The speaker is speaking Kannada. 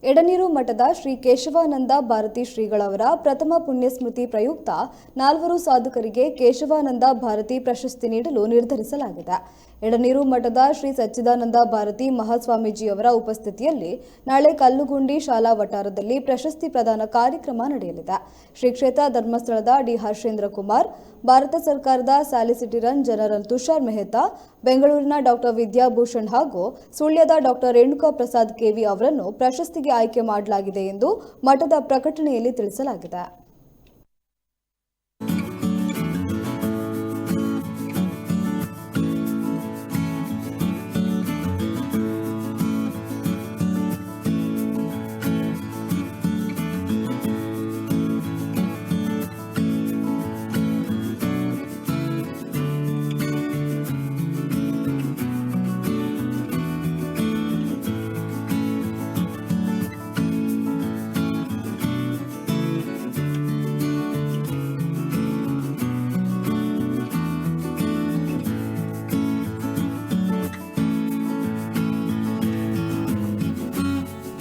ಎಡನೀರು ಮಠದ ಶ್ರೀ ಕೇಶವಾನಂದ ಭಾರತಿ ಶ್ರೀಗಳವರ ಪ್ರಥಮ ಪುಣ್ಯಸ್ಮೃತಿ ಪ್ರಯುಕ್ತ 4 ಸಾಧಕರಿಗೆ ಕೇಶವಾನಂದ ಭಾರತಿ ಪ್ರಶಸ್ತಿ ನೀಡಲು ನಿರ್ಧರಿಸಲಾಗಿದೆ. ಎಡನೀರು ಮಠದ ಶ್ರೀ ಸಚ್ಚಿದಾನಂದ ಭಾರತಿ ಮಹಾಸ್ವಾಮೀಜಿಯವರ ಉಪಸ್ಥಿತಿಯಲ್ಲಿ ನಾಳೆ ಕಲ್ಲುಗುಂಡಿ ಶಾಲಾ ವಠಾರದಲ್ಲಿ ಪ್ರಶಸ್ತಿ ಪ್ರದಾನ ಕಾರ್ಯಕ್ರಮ ನಡೆಯಲಿದೆ. ಶ್ರೀ ಕ್ಷೇತ್ರ ಧರ್ಮಸ್ಥಳದ ಡಿ ಹರ್ಷೇಂದ್ರ ಕುಮಾರ್, ಭಾರತ ಸರ್ಕಾರದ ಸಾಲಿಸಿಟರ್ ಜನರಲ್ ತುಷಾರ್ ಮೆಹ್ತಾ, ಬೆಂಗಳೂರಿನ ಡಾಕ್ಟರ್ ವಿದ್ಯಾಭೂಷಣ್ ಹಾಗೂ ಸುಳ್ಯದ ಡಾಕ್ಟರ್ ರೇಣುಕಾ ಪ್ರಸಾದ್ ಕೆವಿ ಅವರನ್ನು ಪ್ರಶಸ್ತಿಗೆ ಆಯ್ಕೆ ಮಾಡಲಾಗಿದೆ ಎಂದು ಮಠದ ಪ್ರಕಟಣೆಯಲ್ಲಿ ತಿಳಿಸಲಾಗಿದೆ.